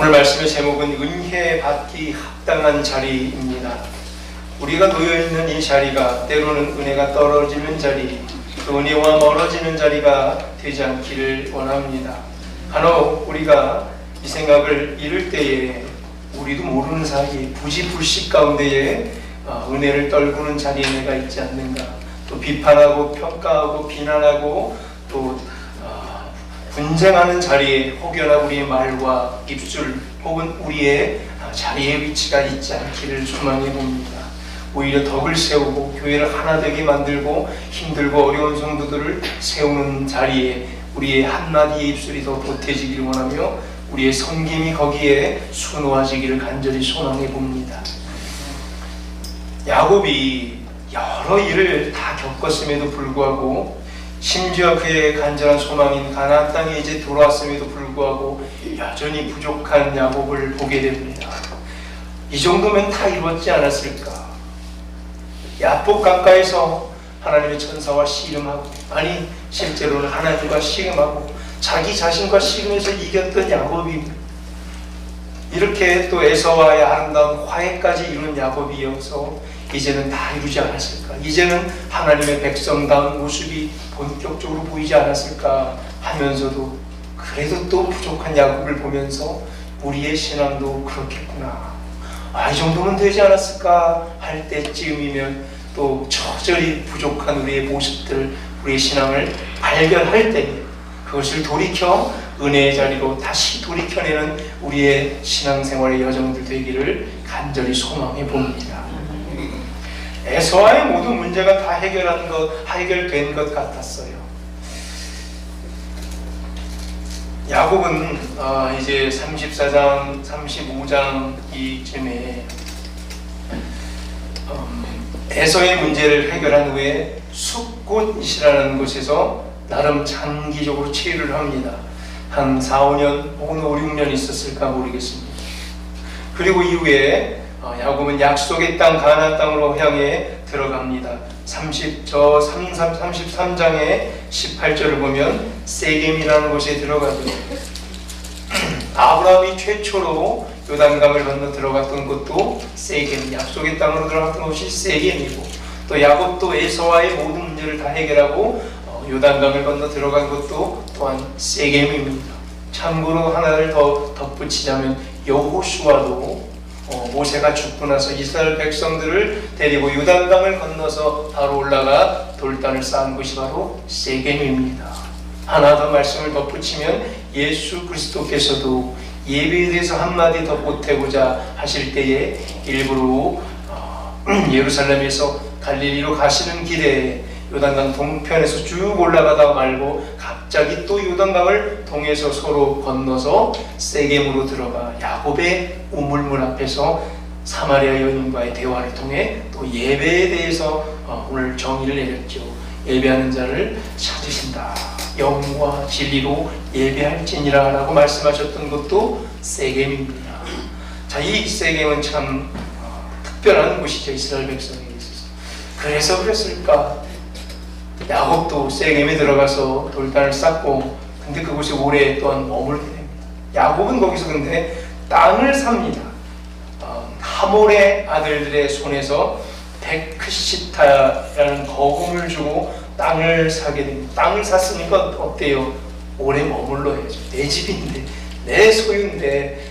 오늘 말씀의 제목은 은혜 받기 합당한 자리입니다. 우리가 놓여있는 이 자리가 때로는 은혜가 떨어지는 자리, 또 은혜와 멀어지는 자리가 되지 않기를 원합니다. 간혹 우리가 이 생각을 잃을 때에 우리도 모르는 사이에 부지불식 가운데에 은혜를 떨구는 자리에 내가 있지 않는가, 또 비판하고 평가하고 비난하고 또 분쟁하는 자리에 혹여나 우리의 말과 입술 혹은 우리의 자리의 위치가 있지 않기를 소망해 봅니다. 오히려 덕을 세우고 교회를 하나 되게 만들고 힘들고 어려운 성도들을 세우는 자리에 우리의 한마디의 입술이 더 보태지기를 원하며 우리의 섬김이 거기에 순호하시기를 간절히 소망해 봅니다. 야곱이 여러 일을 다 겪었음에도 불구하고 심지어 그의 간절한 소망인 가나안 땅에 이제 돌아왔음에도 불구하고 여전히 부족한 야곱을 보게 됩니다. 이 정도면 다 이루었지 않았을까? 야복 가까이서 하나님의 천사와 씨름하고, 아니 실제로는 하나님과 씨름하고 자기 자신과 씨름해서 이겼던 야곱이 이렇게 또 에서와의 아름다운 화해까지 이룬 야곱이어서 이제는 다 이루지 않았을까? 이제는 하나님의 백성다운 모습이 본격적으로 보이지 않았을까 하면서도 그래도 또 부족한 야곱을 보면서 우리의 신앙도 그렇겠구나, 이 정도면 되지 않았을까 할 때쯤이면 또 처절히 부족한 우리의 모습들, 우리의 신앙을 발견할 때 그것을 돌이켜 은혜의 자리로 다시 돌이켜내는 우리의 신앙생활의 여정들 되기를 간절히 소망해 봅니다. 에서와의 모든 문제가 다 해결된 것 같았어요. 야곱은 이제 34장, 35장 이쯤에 에서의 문제를 해결한 후에 숫곳이라는 곳에서 나름 장기적으로 치유를 합니다. 한 4, 5년 혹은 5, 6년 있었을까 모르겠습니다. 그리고 이후에 야곱은 약속의 땅 가나안 땅으로 향해 들어갑니다. 33장의 18절을 보면 세겜이라는 곳에 들어가죠. 아브라함이 최초로 요단강을 건너 들어갔던 곳도 세겜, 약속의 땅으로 들어갔던 곳이 세겜이고, 또 야곱도 에서와의 모든 문제를 다 해결하고 요단강을 건너 들어간 곳도 또한 세겜입니다. 참고로 하나를 더 덧붙이자면 여호수아도 모세가 죽고 나서 이스라엘 백성들을 데리고 요단강을 건너서 바로 올라가 돌단을 쌓은 곳이 바로 세겜입니다. 하나 더 말씀을 덧붙이면 예수 그리스도께서도 예배에 대해서 한마디 더 보태고자 하실 때에 일부러 예루살렘에서 갈릴리로 가시는 길에 요단강 동편에서 쭉 올라가다 말고 갑자기 또 요단강을 통해서 서로 건너서 세겜으로 들어가 야곱의 우물물 앞에서 사마리아 여인과의 대화를 통해 또 예배에 대해서 오늘 정의를 내렸죠. 예배하는 자를 찾으신다, 영과 진리로 예배할지니라 라고 말씀하셨던 것도 세겜입니다. 자, 이 세겜은 참 특별한 곳이죠. 이스라엘 백성에게 있어서. 그래서 그랬을까? 야곱도 세겜에 들어가서 돌단을 쌓고, 근데 그곳에 오래 또한 머물게 됩니다. 야곱은 거기서 근데 땅을 삽니다. 하몰의 아들들의 손에서 베크시타라는 거금을 주고 땅을 사게 됩니다. 땅을 샀으니까 어때요? 오래 머물러야죠. 내 집인데, 내 소유인데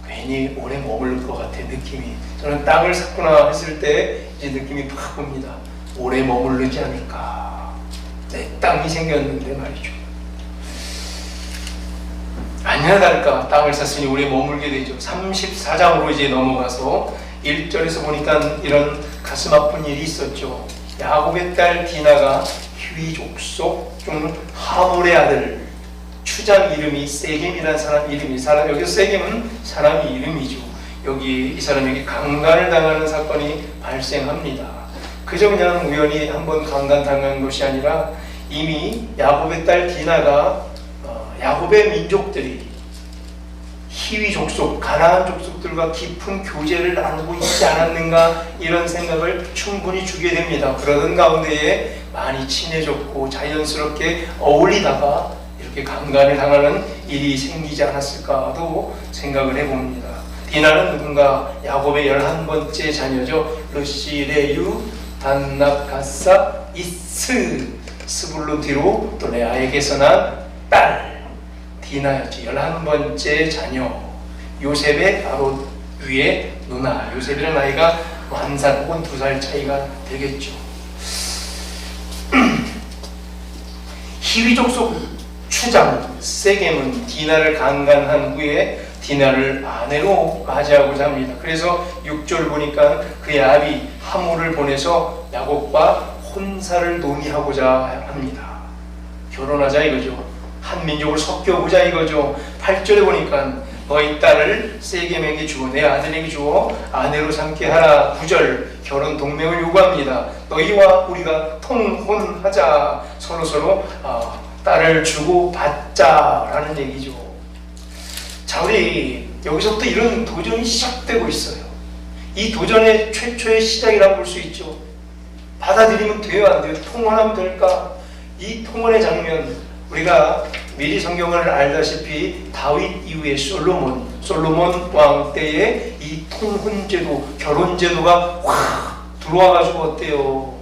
괜히 오래 머물 것 같아, 느낌이. 저는 땅을 샀구나 했을 때 이제 느낌이 팍 옵니다. 오래 머무르지 않을까. 내 땅이 생겼는데 말이죠. 아니나 다를까 땅을 샀으니 오래 머물게 되죠. 34장으로 이제 넘어가서 1절에서 보니까 이런 가슴 아픈 일이 있었죠. 야곱의 딸 디나가 휘 족속 중 하몰의 아들, 추장 이름이 세겜이라는 사람 이름이, 여기서 세겜은 사람이 이름이죠. 여기 이 사람에게 강간을 당하는 사건이 발생합니다. 그저 그냥 우연히 한번 강간당한 것이 아니라 이미 야곱의 딸 디나가 야곱의 민족들이 히위 족속, 가나안 족속들과 깊은 교제를 나누고 있지 않았는가, 이런 생각을 충분히 주게 됩니다. 그러던 가운데에 많이 친해졌고 자연스럽게 어울리다가 이렇게 강간을 당하는 일이 생기지 않았을까도 생각을 해봅니다. 디나는 누군가? 야곱의 11번째 자녀죠. 르시, 레유, 단납, 가사, 이스, 스불론 뒤로 또 레아에게서 난 딸 디나였죠. 11번째 자녀. 요셉의 바로 위에 누나. 요셉이랑 나이가 1살 혹은 2살 차이가 되겠죠. 히위 족속 추장 세겜은 디나를 강간한 후에 디나를 아내로 맞이하고자 합니다. 그래서 6절 보니까 그의 아비 하모를 보내서 야곱과 혼사를 논의하고자 합니다. 결혼하자 이거죠. 한 민족을 섞여보자 이거죠. 8절에 보니까 너희 딸을 세겜에게 주어 내 아들에게 주어 아내로 삼게 하라. 9절 결혼 동맹을 요구합니다. 너희와 우리가 통혼하자. 서로 딸을 주고 받자라는 얘기죠. 자, 우리 여기서부터 이런 도전이 시작되고 있어요. 이 도전의 최초의 시작이라고 볼 수 있죠. 받아들이면 돼요, 안 돼요? 통혼하면 될까? 이 통혼의 장면, 우리가 미리 성경을 알다시피 다윗 이후에 솔로몬 왕 때에 이 통혼제도, 결혼제도가 확 들어와가지고 어때요?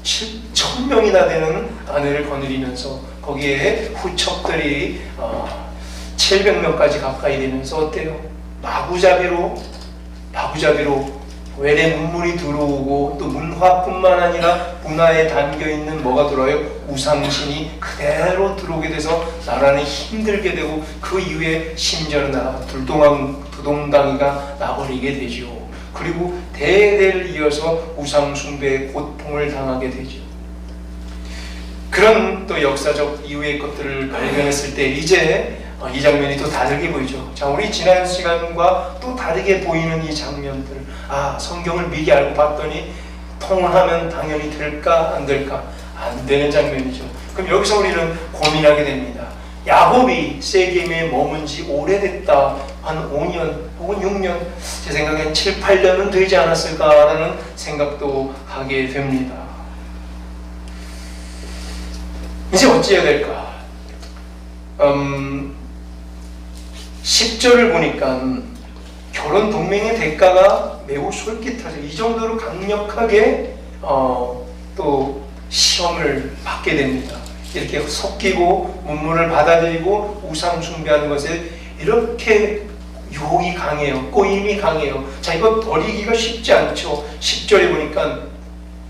7,000명이나 되는 아내를 거느리면서 거기에 후척들이 700명까지 가까이 되면서 어때요? 마구잡이로 외래 문물이 들어오고 또 문화뿐만 아니라 문화에 담겨있는 뭐가 들어요? 우상신이 그대로 들어오게 돼서 나라는 힘들게 되고 그 이후에 심지어는 나라가 두동강이가 나버리게 되죠. 그리고 대대를 이어서 우상숭배의 고통을 당하게 되죠. 그런 또 역사적 이후의 것들을 발견했을 때 이제 이 장면이 또 다르게 보이죠. 자, 우리 지난 시간과 또 다르게 보이는 이 장면들. 성경을 미리 알고 봤더니 통혼하면 당연히 될까 안 될까? 안 되는 장면이죠. 그럼 여기서 우리는 고민하게 됩니다. 야곱이 세겜에 머문 지 오래됐다. 한 5년 혹은 6년, 제 생각엔 7, 8년은 되지 않았을까라는 생각도 하게 됩니다. 이제 어찌해야 될까? 10절을 보니까 결혼 동맹의 대가가 매우 솔깃하죠. 이 정도로 강력하게 또 시험을 받게 됩니다. 이렇게 섞이고 문물을 받아들이고 우상 숭배하는 것에 이렇게 유혹이 강해요. 꼬임이 강해요. 자, 이거 버리기가 쉽지 않죠. 10절에 보니까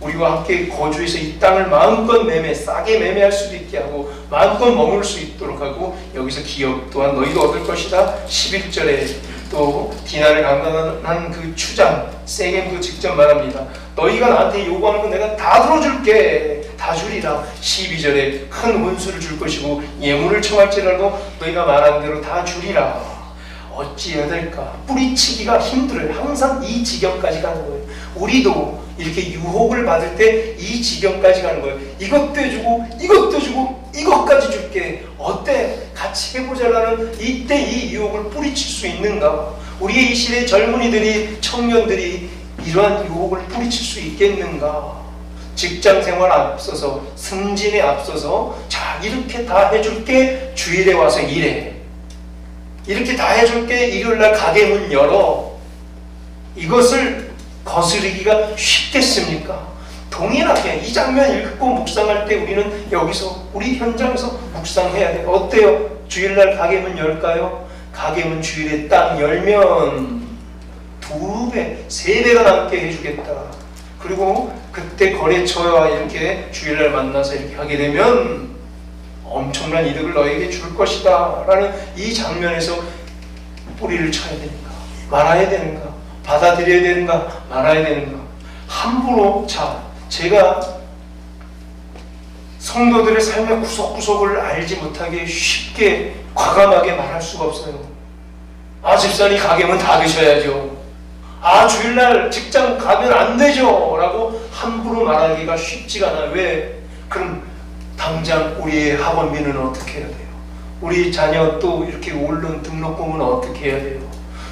우리와 함께 거주해서 이 땅을 마음껏 싸게 매매할 수도 있게 하고 마음껏 머물 수 있도록 하고 여기서 기업 또한 너희도 얻을 것이다. 11절에 또 디나를 강간한 그 추장 세겜도 직접 말합니다. 너희가 나한테 요구하는 건 내가 다 들어줄게. 다 주리라. 12절에 큰 원수를 줄 것이고 예물을 청할지라도 너희가 말한 대로 다 주리라. 어찌해야 될까? 뿌리치기가 힘들어요. 항상 이 지경까지 가는 거예요. 우리도 이렇게 유혹을 받을 때 이 지경까지 가는 거예요. 이것도 해주고 이것도 주고 이것까지 줄게. 어때? 같이 해보자라는 이때 이 유혹을 뿌리칠 수 있는가? 우리의 이 시대 젊은이들이, 청년들이 이러한 유혹을 뿌리칠 수 있겠는가? 직장생활 앞서서, 승진에 앞서서 자, 이렇게 다 해줄게. 주일에 와서 일해. 이렇게 다 해줄게. 일요일날 가게 문 열어. 이것을 거스르기가 쉽겠습니까? 동일하게 이 장면 읽고 묵상할 때 우리는 여기서 우리 현장에서 묵상해야 돼요. 어때요? 주일날 가게 문 열까요? 가게 문 주일에 딱 열면 2배, 3배가 남게 해주겠다. 그리고 그때 거래처와 이렇게 주일날 만나서 이렇게 하게 되면 엄청난 이득을 너에게 줄 것이다 라는 이 장면에서 뿌리를 쳐야 되는가? 말아야 되는가? 받아들여야 되는가? 말아야 되는가? 함부로, 제가 성도들의 삶의 구석구석을 알지 못하게 쉽게 과감하게 말할 수가 없어요. 집사님 가게면 다 드셔야죠. 주일날 직장 가면 안 되죠 라고 함부로 말하기가 쉽지가 않아요. 왜? 그럼 당장 우리의 학원비는 어떻게 해야 돼요? 우리 자녀 또 이렇게 오른 등록금은 어떻게 해야 돼요?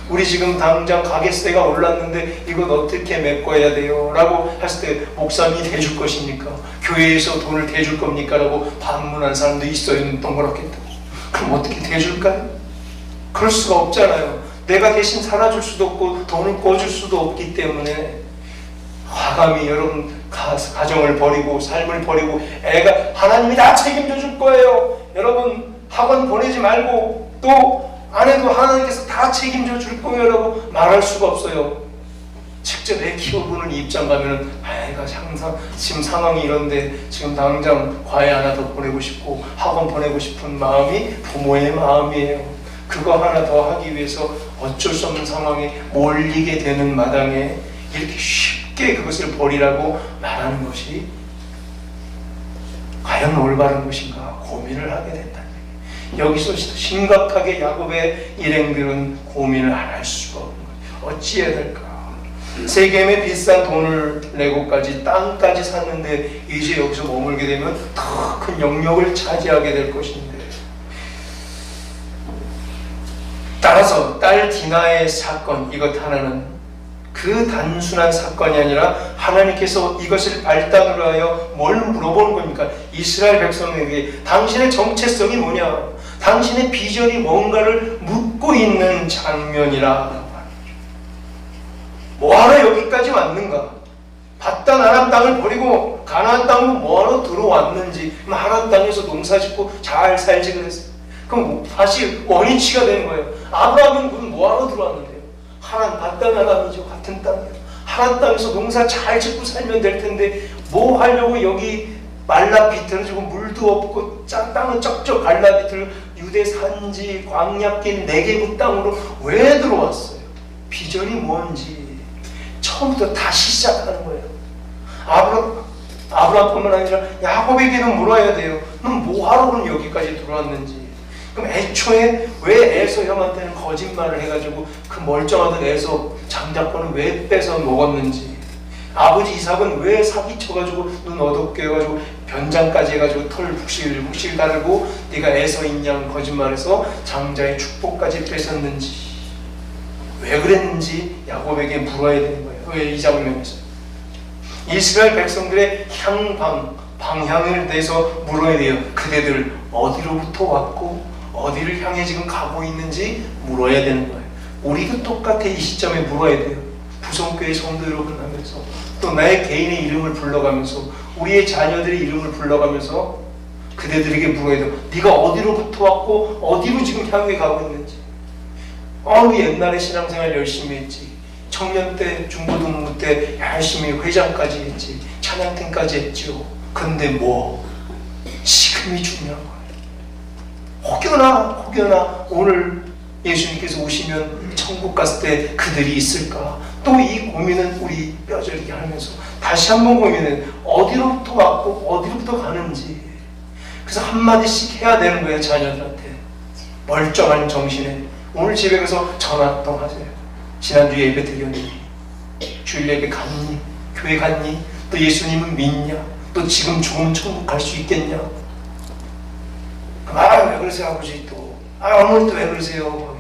우리 지금 당장 가게세가 올랐는데 이건 어떻게 메꿔야 돼요? 라고 했을 때 목사님이 대줄 것입니까? 교회에서 돈을 대줄 겁니까? 라고 반문한 사람도 있어요. 동그랗겠다. 그럼 어떻게 대줄까요? 그럴 수가 없잖아요. 내가 대신 살아줄 수도 없고 돈을 꿔줄 수도 없기 때문에 과감히 여러분 가정을 버리고 삶을 버리고 애가 하나님이 다 책임져 줄 거예요. 여러분 학원 보내지 말고 또 아내도 하나님께서 다 책임져 줄 거예요 라고 말할 수가 없어요. 직접 애 키워보는 입장 가면은 애가 항상 지금 상황이 이런데 지금 당장 과외 하나 더 보내고 싶고 학원 보내고 싶은 마음이 부모의 마음이에요. 그거 하나 더 하기 위해서 어쩔 수 없는 상황에 몰리게 되는 마당에 이렇게 쉽게 그것을 버리라고 말하는 것이 과연 올바른 것인가 고민을 하게 된다. 여기서 심각하게 야곱의 일행들은 고민을 안 할 수가 없는 거예요. 어찌해야 될까? 세겜에 비싼 돈을 내고까지 땅까지 샀는데 이제 여기서 머물게 되면 더 큰 영역을 차지하게 될 것인데, 따라서 딸 디나의 사건 이것 하나는 그 단순한 사건이 아니라 하나님께서 이것을 발단으로 하여 뭘 물어보는 겁니까? 이스라엘 백성에게 당신의 정체성이 뭐냐? 당신의 비전이 뭔가를 묻고 있는 장면이라. 뭐하러 여기까지 왔는가? 바단 아람 땅을 버리고 가나안 땅으로 뭐하러 들어왔는지, 그럼 하나안 땅에서 농사짓고 잘 살지 그랬어요. 그럼 다시 원위치가 되는 거예요. 아브라함은 그럼 뭐하러 들어왔는데요? 하나님 바단 아람이죠. 같은 땅이에요. 하나안 땅에서 농사 잘 짓고 살면 될 텐데 뭐 하려고 여기 말라 비틀어지고 물도 없고 땅은 쩍쩍 갈라 비틀어 유대 산지 광약긴 네게부 땅으로 왜 들어왔어요? 비전이 뭔지 처음부터 다시 시작하는 거예요. 아브라함뿐만 아니라 야곱에게도 물어야 돼요. 넌 뭐하러 그럼 여기까지 들어왔는지. 그럼 애초에 왜 에서 형한테는 거짓말을 해가지고 그 멀쩡하던 에서 장자권을 왜 뺏어 먹었는지, 아버지 이삭은 왜 사기쳐가지고 눈 어둡게 해가지고 변장까지 해가지고 털 북실 가르고 네가 에서 있냐 거짓말해서 장자의 축복까지 뺏었는지, 왜 그랬는지 야곱에게 물어야 되는 거예요. 왜 이 장면에서 이스라엘 백성들의 방향을 내서 물어야 돼요. 그대들 어디로부터 왔고 어디를 향해 지금 가고 있는지 물어야 되는 거예요. 우리도 똑같아 이 시점에 물어야 돼요. 부성교회 성도 여러분 하면서 또 나의 개인의 이름을 불러가면서 우리의 자녀들의 이름을 불러가면서 그대들에게 물어야 돼요. 네가 어디로부터 왔고 어디로 지금 향해 가고 있는지. 옛날에 신앙생활 열심히 했지. 청년 때 중고등부 때 열심히 회장까지 했지. 찬양팀까지 했죠. 근데 뭐 지금이 중요한 거예요. 혹여나 오늘 예수님께서 오시면 천국 갔을 때 그들이 있을까? 또 이 고민은 우리 뼈저리게 하면서 다시 한번 고민해. 어디로부터 왔고 어디로부터 가는지. 그래서 한마디씩 해야 되는 거예요. 자녀들한테 멀쩡한 정신에. 오늘 집에 가서 전화통 하세요. 지난주에 예배 드렸니? 주일 예배 갔니? 교회 갔니? 또 예수님은 믿냐? 또 지금 좋은 천국 갈 수 있겠냐? 왜 그러세요 아버지 또? 어머니 또 왜 그러세요?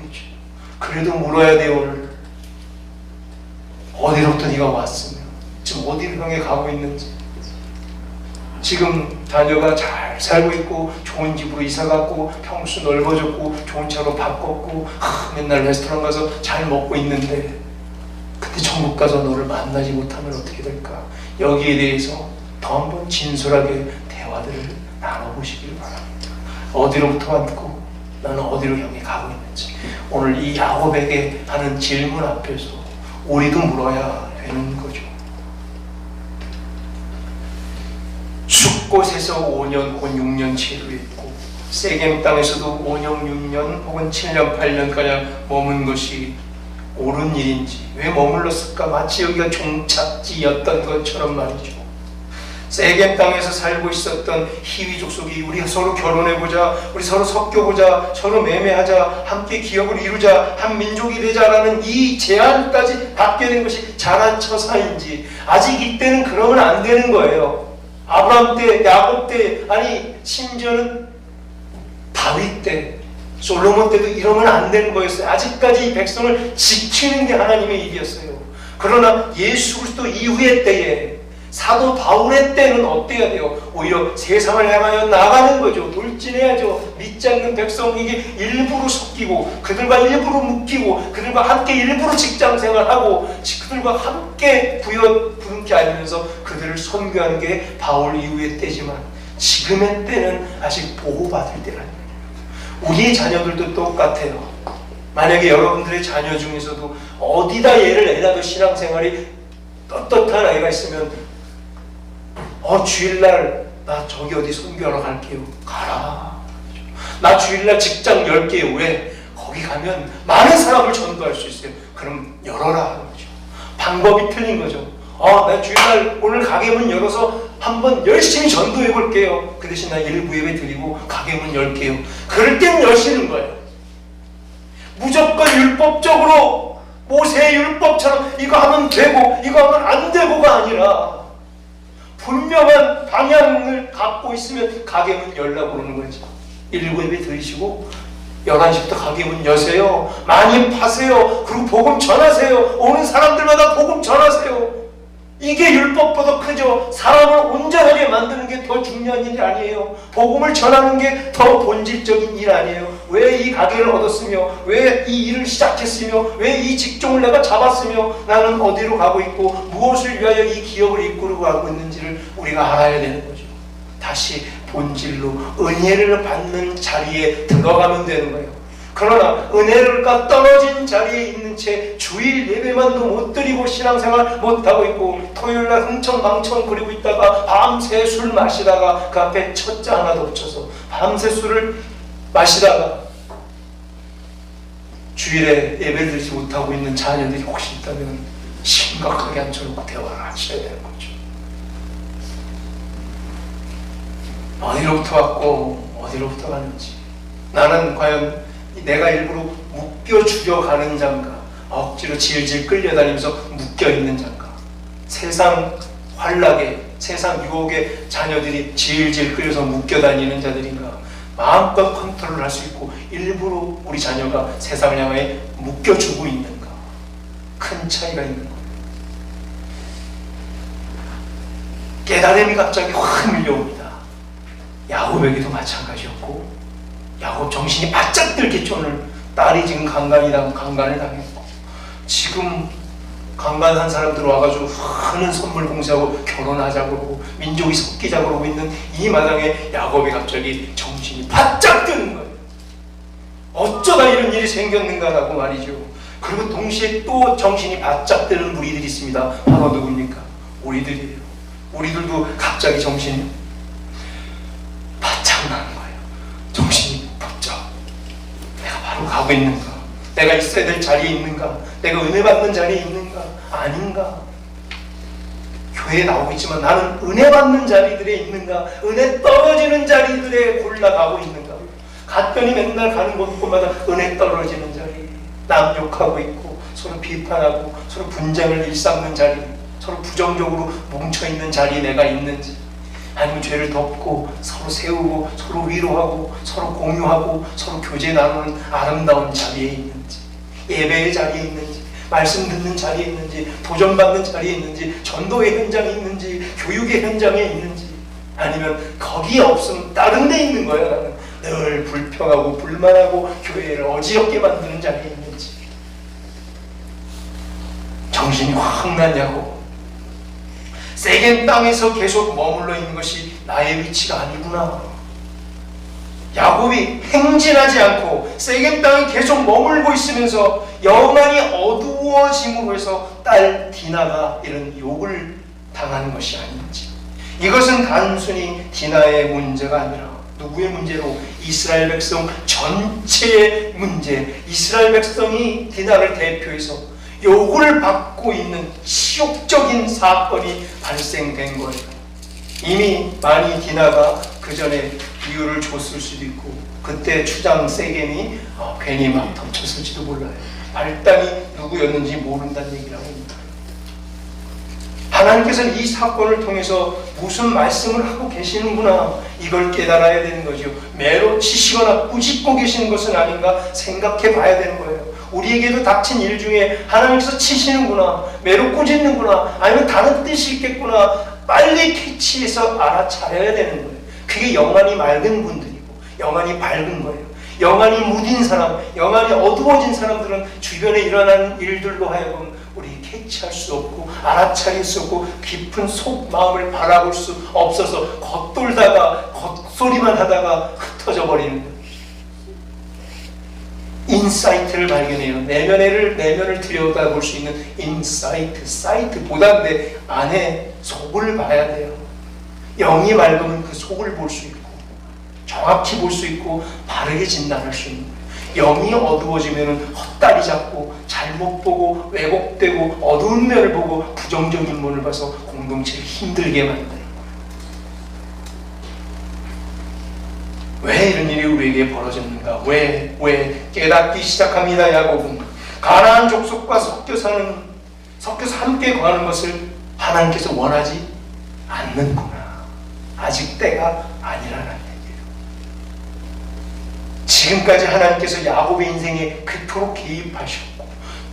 그래도 물어야 돼요. 오늘 어디로부터 네가 왔으면 지금 어디를 향해 가고 있는지. 지금 자녀가 잘 살고 있고 좋은 집으로 이사갔고 평수 넓어졌고 좋은 차로 바꿨고 맨날 레스토랑 가서 잘 먹고 있는데 근데 천국 가서 너를 만나지 못하면 어떻게 될까? 여기에 대해서 더 한번 진솔하게 대화들을 나눠보시길 바랍니다. 어디로부터 왔고 나는 어디로 향해 가고 있는지. 오늘 이 야곱에게 하는 질문 앞에서 우리도 물어야 되는 거죠. 숫곳에서 5년 혹은 6년 체류했고 세겜 땅에서도 5년 6년 혹은 7년 8년가량 머문 것이 옳은 일인지, 왜 머물렀을까? 마치 여기가 종착지였던 것처럼 말이죠. 세겜 땅에서 살고 있었던 히위 족속이 우리 서로 결혼해보자, 우리 서로 섞여보자, 서로 매매하자, 함께 기업을 이루자, 한 민족이 되자라는 이 제안까지 받게 된 것이 잘한 처사인지, 아직 이때는 그러면 안 되는 거예요. 아브라함 때, 야곱 때, 아니 심지어는 다윗 때 솔로몬 때도 이러면 안 되는 거였어요. 아직까지 이 백성을 지키는 게 하나님의 일이었어요. 그러나 예수 그리스도 이후의 때에, 사도 바울의 때는 어때야 돼요? 오히려 세상을 향하여 나가는 거죠. 돌진해야죠. 믿지 않는 백성에게 일부러 섞이고, 그들과 일부러 묶이고, 그들과 함께 일부러 직장생활하고, 그들과 함께 부둥켜 안으면서 그들을 선교하는 게 바울 이후의 때지만, 지금의 때는 아직 보호받을 때라는 거예요. 우리 자녀들도 똑같아요. 만약에 여러분들의 자녀 중에서도 어디다 얘를 내놔도 신앙생활이 떳떳한 아이가 있으면, 주일날 나 저기 어디 선교하러 갈게요. 가라. 나 주일날 직장 열게요. 왜? 거기 가면 많은 사람을 전도할 수 있어요. 그럼 열어라 하는 거죠. 방법이 틀린 거죠. 나 주일날 오늘 가게문 열어서 한번 열심히 전도해 볼게요. 그 대신 나 일부 예배 드리고 가게문 열게요. 그럴 땐 여시는 거예요. 무조건 율법적으로 모세의 율법처럼 이거 하면 되고 이거 하면 안 되고가 아니라 분명한 방향을 갖고 있으면 가게문 열라고 그러는 거죠. 일부 예배 드리시고 11시부터 가게문 여세요. 많이 파세요. 그리고 복음 전하세요. 오는 사람들마다 복음 전하세요. 이게 율법보다 크죠. 사람을 온전하게 만드는 게 더 중요한 일이 아니에요. 복음을 전하는 게 더 본질적인 일 아니에요. 왜 이 가게를 얻었으며, 왜 이 일을 시작했으며, 왜 이 직종을 내가 잡았으며, 나는 어디로 가고 있고 무엇을 위하여 이 기업을 이끌고 가고 있는지를 우리가 알아야 되는 거죠. 다시 본질로 은혜를 받는 자리에 들어가면 되는 거예요. 그러나 은혜가 떨어진 자리에 있는 채 주일 예배만도 못 드리고 신앙생활 못하고 있고, 토요일날 흥청망청 그리고 있다가 밤새 술 마시다가 그 앞에 첫자 하나 덮쳐서 밤새 술을 마시다가 주일에 예배를 드리지 못하고 있는 자녀들이 혹시 있다면 심각하게 앉혀놓고 대화를 하셔야 되는 거죠. 어디로부터 왔고 어디로부터 가는지, 나는 과연 내가 일부러 묶여 죽여가는 자인가, 억지로 질질 끌려다니면서 묶여있는 자인가, 세상 환락에, 세상 유혹에 자녀들이 질질 끌려서 묶여다니는 자들인가, 마음껏 컨트롤을 할 수 있고 일부러 우리 자녀가 세상을 향해 묶여주고 있는가, 큰 차이가 있는 거예요. 깨달음이 갑자기 확 밀려옵니다. 야곱에게도 마찬가지였고, 야곱 정신이 바짝 들겠죠. 오늘 딸이 지금 강간을 당했고, 지금 강간한 사람들 와가지고 많은 선물 공세하고 결혼하자고 그러고 민족이 섞이자고 그러고 있는 이 마당에 야곱이 갑자기 정신이 바짝 드는 거예요. 어쩌다 이런 일이 생겼는가라고 말이죠. 그리고 동시에 또 정신이 바짝 드는 무리들이 있습니다. 바로 누굽니까? 우리들이에요. 우리들도 갑자기 정신이 바짝 나는 거예요. 정신이 붙죠. 내가 바로 가고 있는가? 내가 있어야 될 자리에 있는가? 내가 은혜 받는 자리에 있는가? 아닌가? 교회에 나오고 있지만 나는 은혜 받는 자리들에 있는가? 은혜 떨어지는 자리들에 골라가고 있는가? 갔더니 맨날 가는 곳마다 은혜 떨어지는 자리, 남 욕하고 있고 서로 비판하고 서로 분쟁을 일삼는 자리, 서로 부정적으로 뭉쳐있는 자리에 내가 있는지, 아니면 죄를 덮고 서로 세우고 서로 위로하고 서로 공유하고 서로 교제 나누는 아름다운 자리에 있는지, 예배의 자리에 있는지, 말씀 듣는 자리에 있는지, 도전받는 자리에 있는지, 전도의 현장에 있는지, 교육의 현장에 있는지, 아니면 거기에 없으면 다른 데 있는 거야. 나는 늘 불평하고 불만하고 교회를 어지럽게 만드는 자리에 있는지, 정신이 확 나냐고. 세겜 땅에서 계속 머물러 있는 것이 나의 위치가 아니구나. 야곱이 행진하지 않고 세겜 땅에 계속 머물고 있으면서 영안이 어두워짐으로 해서 딸 디나가 이런 욕을 당하는 것이 아닌지, 이것은 단순히 디나의 문제가 아니라 누구의 문제로? 이스라엘 백성 전체의 문제. 이스라엘 백성이 디나를 대표해서 욕을 받고 있는 치욕적인 사건이 발생된 거예요. 이미 많이 디나가 그 전에 이유를 줬을 수도 있고, 그때 추장 세겜이 괜히 막 덮쳤을지도 몰라요. 발단이 누구였는지 모른다는 얘기라고 합니다. 하나님께서는 이 사건을 통해서 무슨 말씀을 하고 계시는구나, 이걸 깨달아야 되는 거죠. 매로 치시거나 꾸짖고 계시는 것은 아닌가 생각해 봐야 되는 거예요. 우리에게도 닥친 일 중에 하나님께서 치시는구나, 매로 꾸짖는구나, 아니면 다른 뜻이 있겠구나, 빨리 캐치해서 알아차려야 되는 거예요. 그게 영안이 맑은 분들이고 영안이 밝은 거예요. 영안이 무딘 사람, 영안이 어두워진 사람들은 주변에 일어나는 일들로 하여금 우리 캐치할 수 없고 알아차릴 수 없고 깊은 속마음을 바라볼 수 없어서 겉돌다가 겉소리만 하다가 흩어져 버리는 거예요. 인사이트를 발견해요. 내면을 들여다볼 수 있는 인사이트, 사이트보다 내 안에 속을 봐야 돼요. 영이 맑으면 그 속을 볼 수 있고 정확히 볼 수 있고 바르게 진단할 수 있는 거예요. 영이 어두워지면 헛다리 잡고 잘못 보고 왜곡되고 어두운 면을 보고 부정적인 면을 봐서 공동체를 힘들게 만드는 거예요. 왜 이런 일이 우리에게 벌어졌는가? 왜 깨닫기 시작합니다. 야곱은 가나안 족속과 섞여서 함께 거하는 것을 하나님께서 원하지 않는구나. 아직 때가 아니라는 얘기예요. 지금까지 하나님께서 야곱의 인생에 그토록 개입하셨고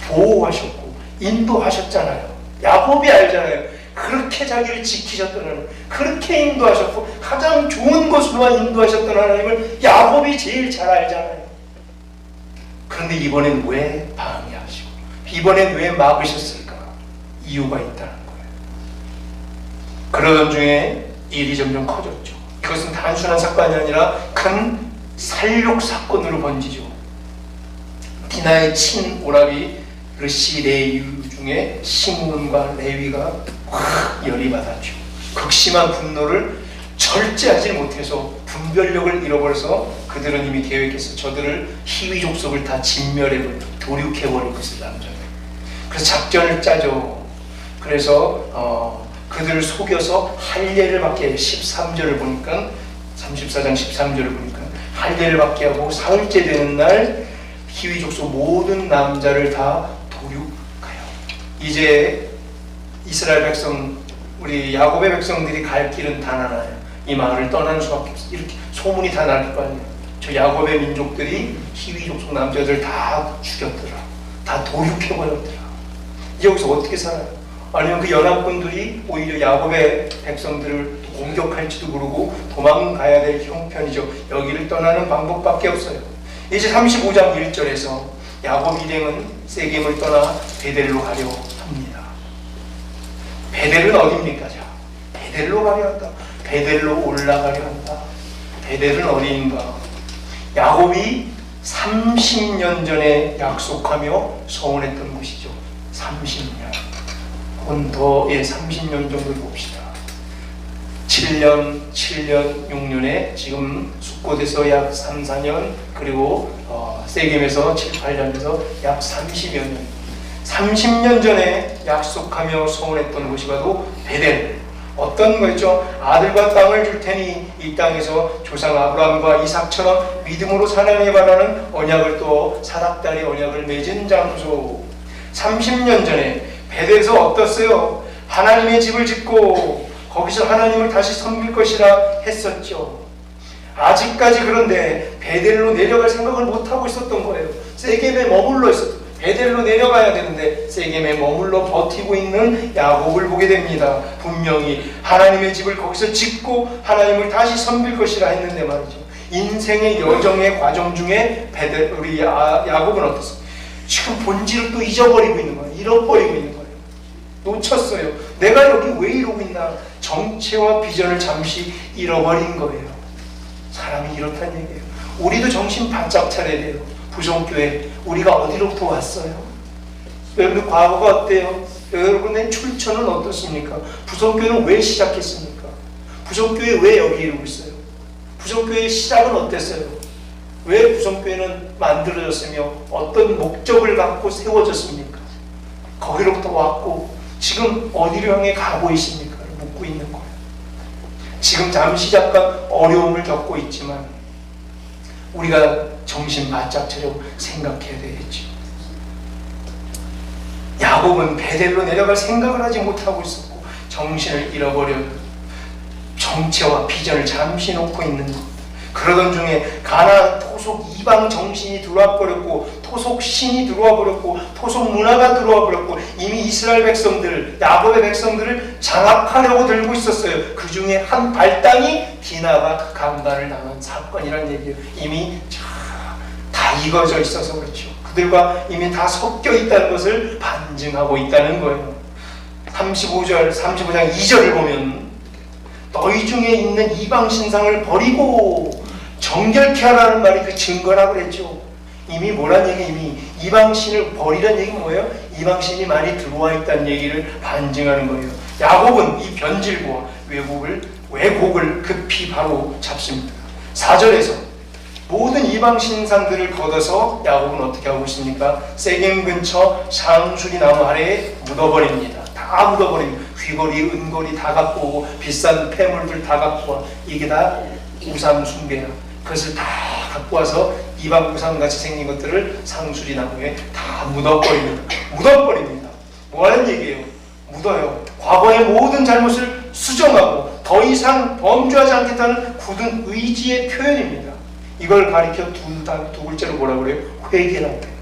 보호하셨고 인도하셨잖아요. 야곱이 알잖아요. 그렇게 자기를 지키셨던 하나님, 그렇게 인도하셨고 가장 좋은 곳으로만 인도하셨던 하나님을 야곱이 제일 잘 알잖아요. 그런데 이번엔 왜 방해하시고 이번엔 왜 막으셨을까? 이유가 있다는 거예요. 그러던 중에 일이 점점 커졌죠. 그것은 단순한 사건이 아니라 큰 살육 사건으로 번지죠. 디나의 친오라비 르시 레위 중에 시므온과 레위가 확 열이 받았죠. 극심한 분노를 절제하지 못해서 분별력을 잃어버려서 그들은 이미 계획해서 저들을 희위 족속을 다 진멸해버리고 도륙해버릴 것을 남자예요. 그래서 작전을 짜죠. 그래서 그들을 속여서 할례를 받게 해요. 13절을 보니까 34장 13절을 보니까 할례를 받게 하고 사흘째 되는 날 희위 족속 모든 남자를 다 도륙하여. 이제 이스라엘 백성, 우리 야곱의 백성들이 갈 길은 단 하나예요. 이 마을을 떠나는 수밖에 없어요. 이렇게 소문이 다 날 거 아니에요. 저 야곱의 민족들이 희위 족속 남자들 다 죽였더라, 다 도륙해버렸더라. 여기서 어떻게 살아요? 아니면 그 연합군들이 오히려 야곱의 백성들을 공격할지도 모르고 도망가야 될 형편이죠. 여기를 떠나는 방법밖에 없어요. 이제 35장 1절에서 야곱 일행은 세겜을 떠나 베델로 가려 합니다. 베델은 어디입니까? 자, 베델로 가려 한다. 베델로 올라가려 한다. 베델은 어디인가? 야곱이 30년 전에 약속하며 서원했던 곳이죠. 30년. 혹은 더, 30년 정도를 봅시다. 7년, 6년에 지금 숙곳에서 약 3, 4년, 그리고 세겜에서 7, 8년에서 약 30여 년. 30년 전에 약속하며 소원했던 곳이 바로 베델. 어떤 거였죠? 아들과 땅을 줄 테니 이 땅에서 조상 아브라함과 이삭처럼 믿음으로 사랑에 바라는 언약을 또 사닥다리 언약을 맺은 장소. 30년 전에 베델에서 어떻어요? 하나님의 집을 짓고 거기서 하나님을 다시 섬길 것이라 했었죠. 아직까지 그런데 베델로 내려갈 생각을 못하고 있었던 거예요. 세겜에 머물러 있었던, 베델로 내려가야 되는데 세겜에 머물러 버티고 있는 야곱을 보게 됩니다. 분명히 하나님의 집을 거기서 짓고 하나님을 다시 섬길 것이라 했는데 말이죠. 인생의 여정의 과정 중에 우리 야곱은 어떻습니까? 지금 본질을 또 잊어버리고 있는 거예요. 잃어버리고 있는 거예요. 놓쳤어요. 내가 여기 왜 이러고 있나? 정체와 비전을 잠시 잃어버린 거예요. 사람이 이렇다는 얘기예요. 우리도 정신 바짝 차려야 돼요. 부성교회, 우리가 어디로부터 왔어요? 여러분 과거가 어때요? 여러분의 출처는 어떻습니까? 부성교회는 왜 시작했습니까? 부성교회 왜 여기 이러고 있어요? 부성교회의 시작은 어땠어요? 왜 부성교회는 만들어졌으며 어떤 목적을 갖고 세워졌습니까? 거기로부터 왔고 지금 어디로 향해 가고 있습니까? 묻고 있는 거예요. 지금 잠시 잠깐 어려움을 겪고 있지만 우리가 정신 바짝 차려 생각해야 되겠죠. 야곱은 베델로 내려갈 생각을 하지 못하고 있었고 정신을 잃어버려 정체와 비전을 잠시 놓고 있는 것. 그러던 중에 가나안 토속 이방 정신이 들어와 버렸고, 토속 신이 들어와 버렸고, 토속 문화가 들어와 버렸고, 이미 이스라엘 백성들, 야곱의 백성들을 장악하려고 들고 있었어요. 그 중에 한 발당이 디나가 강간을 당한 사건이라는 얘기예요. 이미 다 익어져 있어서 그렇죠. 그들과 이미 다 섞여 있다는 것을 반증하고 있다는 거예요. 35장 2절을 보면 너희 중에 있는 이방 신상을 버리고 정결케 하라는 말이 그 증거라고 그랬죠. 이미 뭐란 얘기, 이미 이방신을 버리란 얘기는 뭐예요? 이방신이 많이 들어와 있다는 얘기를 반증하는 거예요. 야곱은 이 변질과 왜곡을 급히 바로 잡습니다. 4절에서 모든 이방 신상들을 걷어서 야곱은 어떻게 하고 있습니까? 세겜 근처 상수리 나무 아래에 묻어버립니다. 다 묻어버립니다. 귀걸이, 은걸이 다 갖고 오고 비싼 폐물들 다 갖고 와. 이게 다 우상 숭배야. 그것을 다 갖고 와서 이방 우상같이 생긴 것들을 상수리 나무에 다 묻어버립니다. 뭐 하는 얘기예요? 묻어요. 과거의 모든 잘못을 수정하고 더 이상 범죄하지 않겠다는 굳은 의지의 표현입니다. 이걸 가리켜 두 글자로 뭐라고 그래요? 회개라고 해요.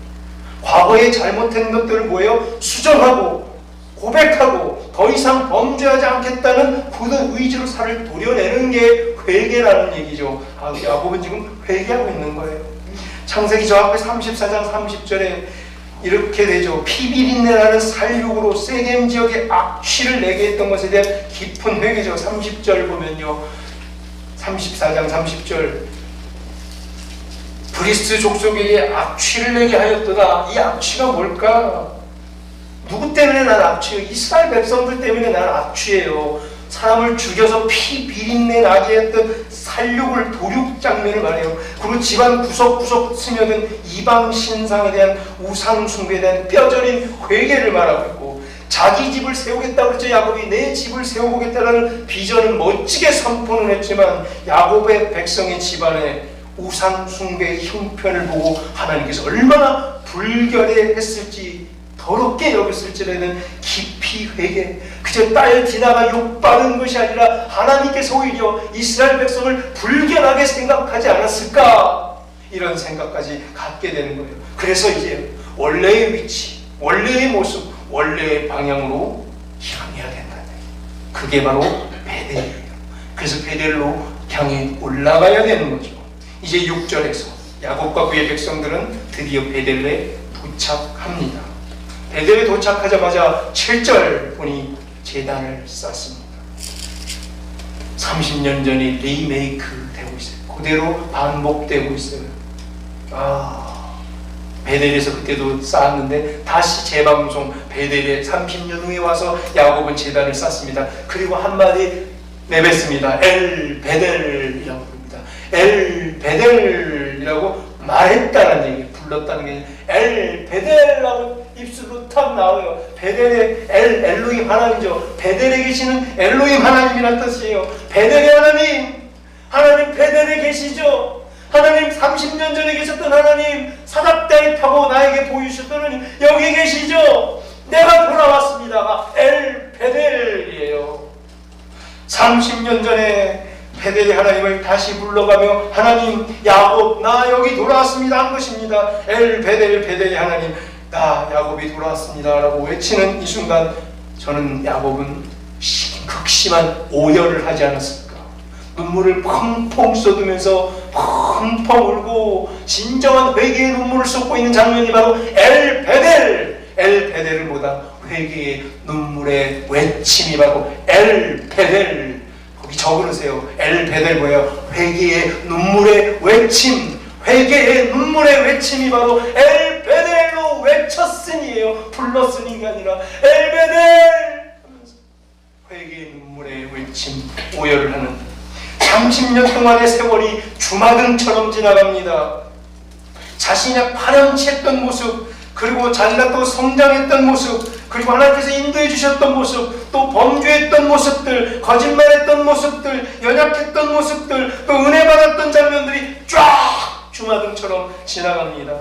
과거에 잘못한 것들을 뭐예요? 수정하고 고백하고 더 이상 범죄하지 않겠다는 굳은 의지로 살을 도려내는 게 회개라는 얘기죠. 야곱은 지금 회개하고 있는 거예요. 창세기 저 앞에 34장 30절에 이렇게 되죠. 피비린내나는 살육으로 세겜 지역에 악취를 내게 했던 것에 대한 깊은 회개죠. 30절 보면요, 34장 30절, 브리스 족속에게 악취를 내게 하였도다. 이 악취가 뭘까? 누구 때문에 난 악취예요? 이스라엘 백성들 때문에 난 악취예요. 사람을 죽여서 피 비린내 나게 했던 살육을, 도륙 장면을 말해요. 그리고 집안 구석구석 스며든 이방 신상에 대한 우상 숭배에 대한 뼈저린 회개를 말하고 있고, 자기 집을 세우겠다고 그랬죠. 야곱이 내 집을 세워보겠다는 비전을 멋지게 선포는 했지만 야곱의 백성의 집안에 우상 숭배의 형편을 보고 하나님께서 얼마나 불결해 했을지, 더럽게 여겼을지라는 깊이 회개. 그저 딸 디나가 욕받은 것이 아니라 하나님께서 오히려 이스라엘 백성을 불결하게 생각하지 않았을까, 이런 생각까지 갖게 되는 거예요. 그래서 이제 원래의 위치, 원래의 모습, 원래의 방향으로 향해야 된다는 거예요. 그게 바로 베델이에요. 그래서 베델로 향해 올라가야 되는 거죠. 이제 6절에서 야곱과 그의 백성들은 드디어 베델에 도착합니다. 베델에 도착하자마자 7절 보니 제단을 쌓습니다. 30년 전에 리메이크 되고 있어요. 그대로 반복되고 있어요. 베델에서 그때도 쌓았는데 다시 재방송, 베델에 30년 후에 와서 야곱은 제단을 쌓습니다. 그리고 한마디 내뱉습니다. 엘 베델이라고 부릅니다. 엘 베델이라고 말했다는 얘기, 불렀다는 게 엘 베델라고 입술로 탁 나와요. 베델의 엘로힘 하나님이죠. 베델에 계시는 엘로힘 하나님이란 뜻이에요. 베델의 하나님 베델에 계시죠. 하나님 30년 전에 계셨던 하나님, 사닥다리 타고 나에게 보이셨던 하나님 여기 계시죠. 내가 돌아왔습니다. 엘 베델이에요. 30년 전에 베델의 하나님을 다시 불러가며 하나님, 야곱 나 여기 돌아왔습니다 한 것입니다. 엘 베델의 하나님, 나 야곱이 돌아왔습니다 라고 외치는 이 순간 저는 야곱은 극심한 오열을 하지 않았을까. 눈물을 펑펑 쏟으면서 펑펑 울고 진정한 회개의 눈물을 쏟고 있는 장면이 바로 엘 베델을 보다 회개의 눈물의 외침이 바로 엘 베델. 거기 적으세요. 엘 베델 뭐예요? 회개의 눈물의 외침. 회개의 눈물의 외침이 바로 엘 베델로 외쳤으니예요. 불렀으니가 아니라 엘 베델 하면서 회개의 눈물의 외침, 오열을 하는 30년 동안의 세월이 주마등처럼 지나갑니다. 자신이 파렴치했던 모습, 그리고 자기가 또 성장했던 모습, 그리고 하나님께서 인도해 주셨던 모습, 또 범죄했던 모습들, 거짓말했던 모습들, 연약했던 모습들, 또 은혜 받았던 장면들이 쫙 주마등처럼 지나갑니다.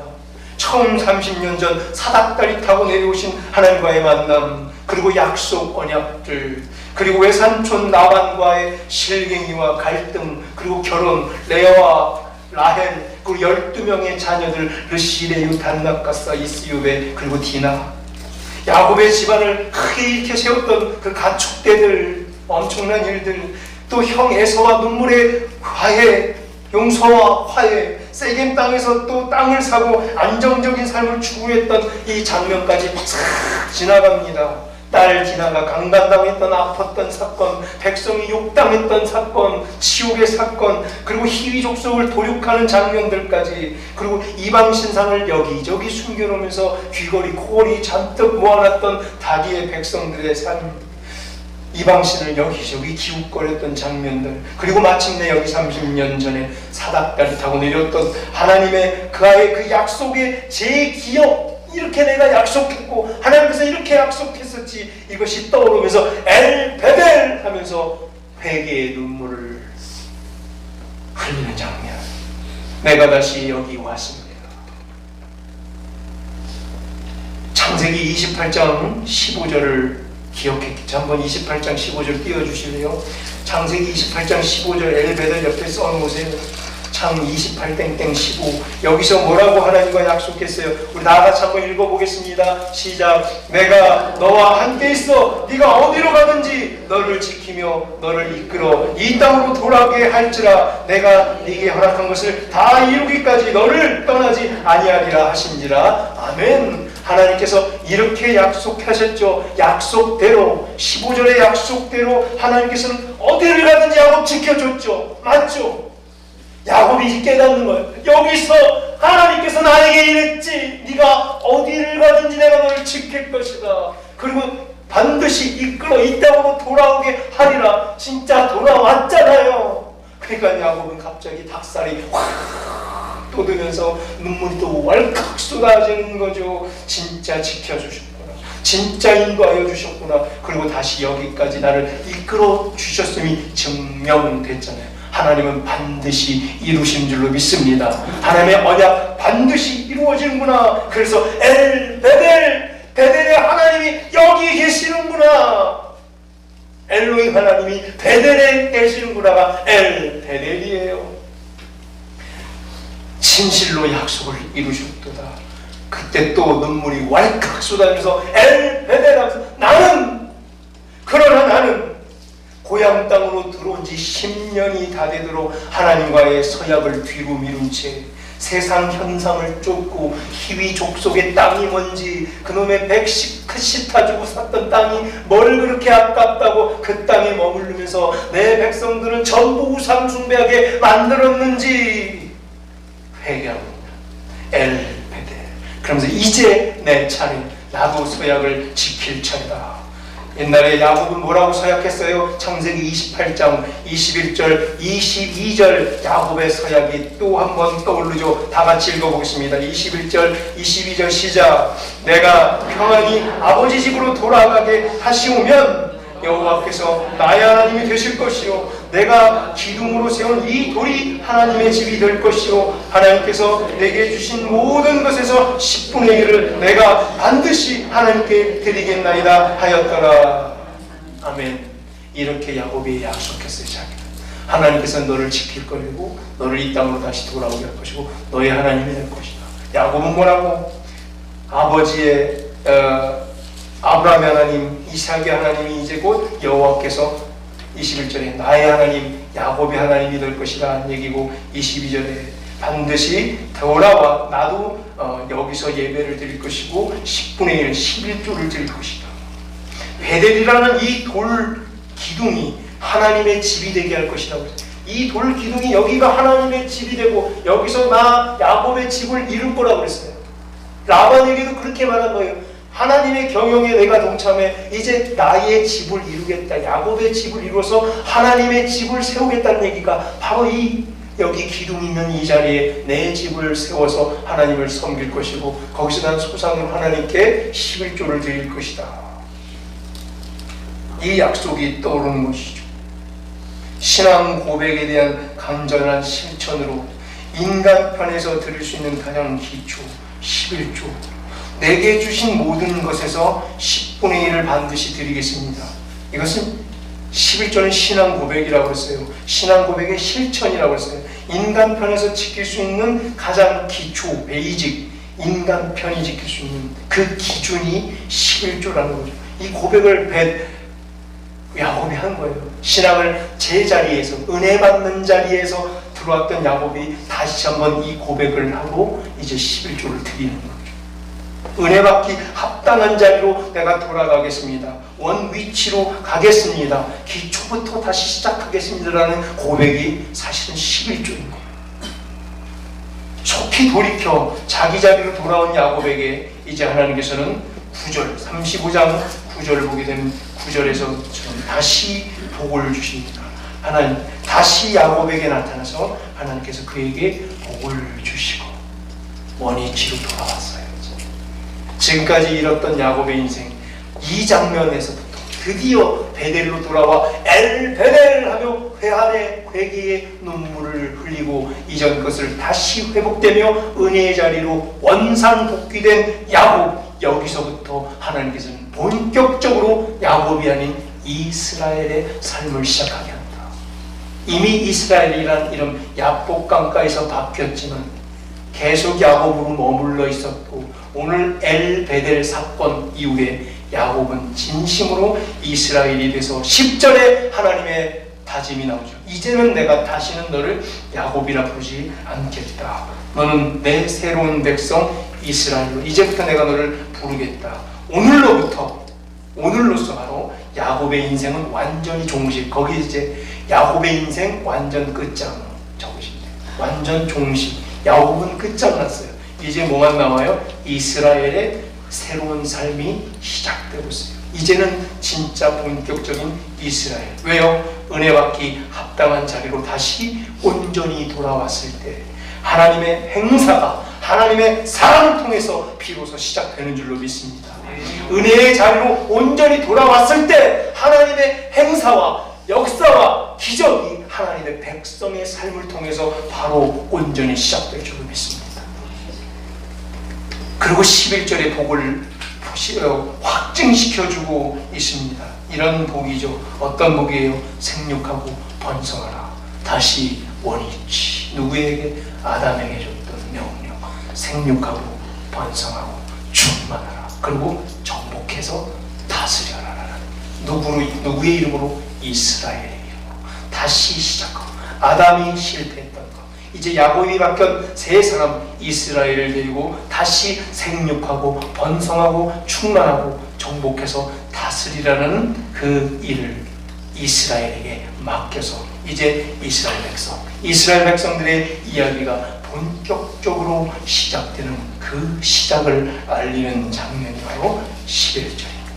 처음 30년 전 사닥다리 타고 내려오신 하나님과의 만남, 그리고 약속 언약들, 그리고 외삼촌 라반과의 실갱이와 갈등, 그리고 결혼, 레아와 라헬, 그리고 12명의 자녀들 르시레유, 단낙가사, 이스유베, 그리고 디나. 야곱의 집안을 크게 일으켜 세웠던 그 가축대들, 엄청난 일들, 또 형 에서와 눈물의 화해, 용서와 화해, 세겜 땅에서 또 땅을 사고 안정적인 삶을 추구했던 이 장면까지 싹 지나갑니다. 딸 디나가 강간당했던 아팠던 사건, 백성이 욕당했던 사건, 치욕의 사건, 그리고 희위 족속을 도륙하는 장면들까지, 그리고 이방 신상을 여기저기 숨겨놓으면서 귀걸이, 코걸이 잔뜩 모아놨던 다디의 백성들의 삶, 이방신을 여기저기 기웃거렸던 장면들, 그리고 마침내 여기 30년 전에 사닥다리 타고 내렸던 하나님의 그아의 그 약속의 재기억, 이렇게 내가 약속했고 하나님께서 이렇게 약속했었지, 이것이 떠오르면서 엘베델 하면서 회개의 눈물을 흘리는 장면. 내가 다시 여기 왔습니다. 창세기 28장 15절을 기억했겠죠. 한번 28장 15절 띄워주실래요? 창세기 28장 15절 엘베델 옆에 써놓으세요. 창 28땡땡15. 여기서 뭐라고 하나님과 약속했어요? 우리 나같이 한번 읽어보겠습니다. 시작. 내가 너와 함께 있어 네가 어디로 가든지 너를 지키며 너를 이끌어 이 땅으로 돌아오게 할지라. 내가 네게 허락한 것을 다 이루기까지 너를 떠나지 아니하리라 하신지라. 아멘. 하나님께서 이렇게 약속하셨죠. 약속대로, 15절의 약속대로 하나님께서는 어디를 가든지 야곱 지켜줬죠. 맞죠? 야곱이 깨닫는 거예요. 여기서 하나님께서 나에게 이랬지. 네가 어디를 가든지 내가 너를 지킬 것이다. 그리고 반드시 이끌어 이 땅으로 돌아오게 하리라. 진짜 돌아왔잖아요. 그러니까 야곱은 갑자기 닭살이 확 돋으면서 눈물이 또 왈칵 쏟아지는 거죠. 진짜 지켜주셨구나. 진짜 인도하여 주셨구나. 그리고 다시 여기까지 나를 이끌어 주셨음이 증명됐잖아요. 하나님은 반드시 이루신 줄로 믿습니다. 하나님의 언약 반드시 이루어지는구나. 그래서 엘베델, 베델의 하나님이 여기 계시는구나. 엘로힘 하나님이 베델에 계시는구나가 엘베델이에요. 진실로 약속을 이루셨도다. 그때 또 눈물이 왈칵 쏟아지면서 엘베델 하면서 그러나 나는 고향 땅으로 들어온 지 10년이 다 되도록 하나님과의 서약을 뒤로 미룬 채 세상 현상을 쫓고 희위 족속의 땅이 뭔지, 그놈의 110타 주고 샀던 땅이 뭘 그렇게 아깝다고 그 땅에 머무르면서 내 백성들은 전부 우상 숭배하게 만들었는지 회개하고 있다. 엘베델. 그러면서 이제 내 차례, 나도 서약을 지킬 차례다. 옛날에 야곱은 뭐라고 서약했어요? 창세기 28장 21절 22절 야곱의 서약이 또 한 번 떠오르죠. 다 같이 읽어보겠습니다. 21절 22절 시작. 내가 평안히 아버지 집으로 돌아가게 하시오면 여호와께서 나의 하나님이 되실 것이요 내가 기둥으로 세운 이 돌이 하나님의 집이 될 것이요 하나님께서 내게 주신 모든 것에서 10분의 1을 내가 반드시 하나님께 드리겠나이다 하였더라. 아멘. 이렇게 야곱이 약속했어요. 자기는 하나님께서 너를 지킬 거고 너를 이 땅으로 다시 돌아오게 할 것이고 너의 하나님이 될 것이다. 야곱은 뭐라고? 아버지의 아브라함의 하나님, 이삭의 하나님이 이제 곧 여호와께서 21절에 나의 하나님, 야곱의 하나님이 될 것이다 하는 얘기고, 22절에 반드시 돌아와 나도 여기서 예배를 드릴 것이고 10분의 1, 11조를 드릴 것이다. 베델이라는 이 돌 기둥이 하나님의 집이 되게 할 것이라고 했어요. 이 돌 기둥이 여기가 하나님의 집이 되고 여기서 나 야곱의 집을 이룰 거라고 그랬어요. 라반에게도 그렇게 말한 거예요. 하나님의 경영에 내가 동참해 이제 나의 집을 이루겠다. 야곱의 집을 이루어서 하나님의 집을 세우겠다는 얘기가 바로 이 여기 기둥이 있는 이 자리에 내 집을 세워서 하나님을 섬길 것이고 거기서 난 소상으로 하나님께 11조를 드릴 것이다. 이 약속이 떠오르는 것이죠. 신앙 고백에 대한 간절한 실천으로 인간 편에서 드릴 수 있는 가장 기초 11조. 내게 주신 모든 것에서 10분의 1을 반드시 드리겠습니다. 이것은 11조는 신앙 고백이라고 했어요. 신앙 고백의 실천이라고 했어요. 인간 편에서 지킬 수 있는 가장 기초, 베이직, 인간 편이 지킬 수 있는 그 기준이 11조라는 거죠. 이 고백을 야곱이 한 거예요. 신앙을 제자리에서, 은혜 받는 자리에서 들어왔던 야곱이 다시 한번 이 고백을 하고 이제 11조를 드리는 거죠. 은혜 받기 합당한 자리로 내가 돌아가겠습니다. 원 위치로 가겠습니다. 기초부터 다시 시작하겠습니다라는 고백이 사실은 11조인 거예요. 속히 돌이켜 자기 자리로 돌아온 야곱에게 이제 하나님께서는 9절, 35장 9절을 보게 되면 9절에서 다시 복을 주십니다. 하나님 다시 야곱에게 나타나서 하나님께서 그에게 복을 주시고 원위치로 돌아왔어요. 지금까지 잃었던 야곱의 인생, 이 장면에서부터 드디어 베델로 돌아와 엘베델 하며 회한의 회개의 눈물을 흘리고 이전 것을 다시 회복되며 은혜의 자리로 원상복귀된 야곱, 여기서부터 하나님께서는 본격적으로 야곱이 아닌 이스라엘의 삶을 시작하게 합니다. 이미 이스라엘이란 이름 야복 강가에서 바뀌었지만 계속 야곱으로 머물러 있었고, 오늘 엘베델 사건 이후에 야곱은 진심으로 이스라엘이 돼서 10절에 하나님의 다짐이 나오죠. 이제는 내가 다시는 너를 야곱이라 부르지 않겠다. 너는 내 새로운 백성 이스라엘로, 이제부터 내가 너를 부르겠다. 오늘로서 바로 야곱의 인생은 완전히 종식. 거기 이제 야곱의 인생 완전 끝장 적으십니다. 완전 종식. 야곱은 끝장났어요. 이제 뭐만 남아요? 이스라엘의 새로운 삶이 시작되고 있어요. 이제는 진짜 본격적인 이스라엘. 왜요? 은혜 받기 합당한 자리로 다시 온전히 돌아왔을 때 하나님의 행사가 하나님의 사랑을 통해서 비로소 시작되는 줄로 믿습니다. 은혜의 자리로 온전히 돌아왔을 때 하나님의 행사와 역사와 기적이 하나님의 백성의 삶을 통해서 바로 온전히 시작될 줄로 믿습니다. 그리고 11절의 복을 확증시켜주고 있습니다. 이런 복이죠. 어떤 복이에요? 생육하고 번성하라. 다시 원위치. 누구에게? 아담에게 줬던 명령. 생육하고 번성하고 충만하라. 그리고 정복해서 다스려라. 누구의 이름으로? 이스라엘의 이름으로. 다시 시작하고. 아담이 실패했던 것, 이제 야곱이 바뀐 세 사람 이스라엘을 데리고 다시 생육하고 번성하고 충만하고 정복해서 다스리라는 그 일을 이스라엘에게 맡겨서 이제 이스라엘 백성들의 이야기가 본격적으로 시작되는 그 시작을 알리는 장면이 바로 11절입니다.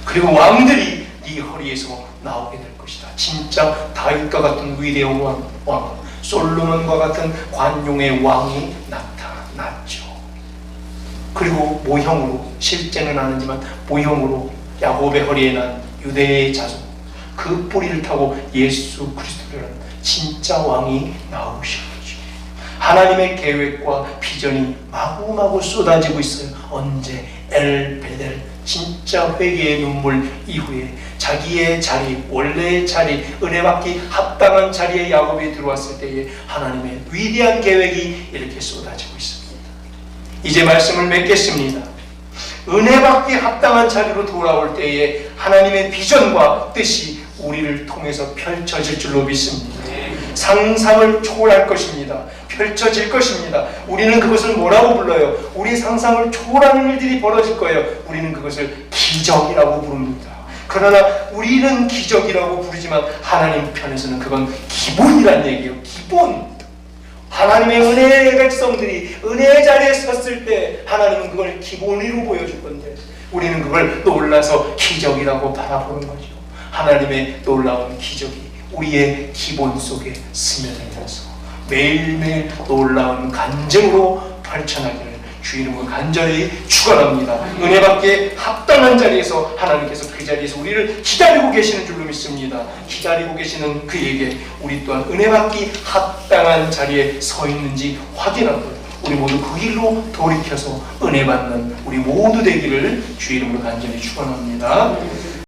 그리고 왕들이 네 허리에서 나오게 될 것이다. 진짜 다윗과 같은 위대한 왕, 솔로몬과 같은 관용의 왕이 나타났죠. 그리고 모형으로, 실제는 아니지만 모형으로 야곱의 허리에 난 유대의 자손, 그 뿌리를 타고 예수 그리스도라는 진짜 왕이 나오신 거죠. 하나님의 계획과 비전이 마구마구 쏟아지고 있어요. 언제? 엘베델, 진짜 회개의 눈물 이후에 자기의 자리, 원래의 자리, 은혜받기 합당한 자리에 야곱이 들어왔을 때에 하나님의 위대한 계획이 이렇게 쏟아지고 있습니다. 이제 말씀을 맺겠습니다. 은혜받기 합당한 자리로 돌아올 때에 하나님의 비전과 뜻이 우리를 통해서 펼쳐질 줄로 믿습니다. 상상을 초월할 것입니다. 펼쳐질 것입니다. 우리는 그것을 뭐라고 불러요? 우리 상상을 초월하는 일들이 벌어질 거예요. 우리는 그것을 기적이라고 부릅니다. 그러나 우리는 기적이라고 부르지만 하나님 편에서는 그건 기본이란 얘기예요. 기본. 하나님의 은혜의 백성들이 은혜의 자리에 섰을 때 하나님은 그걸 기본으로 보여줄 건데 우리는 그걸 놀라서 기적이라고 바라보는 거죠. 하나님의 놀라운 기적이 우리의 기본 속에 스며들면서 매일매일 놀라운 간증으로 펼쳐나기를 주 이름으로 간절히 축원합니다. 은혜받기에 합당한 자리에서 하나님께서 그 자리에서 우리를 기다리고 계시는 줄로 믿습니다. 기다리고 계시는 그에게 우리 또한 은혜받기 합당한 자리에 서 있는지 확인하고 우리 모두 그 길로 돌이켜서 은혜받는 우리 모두 되기를 주 이름으로 간절히 축원합니다.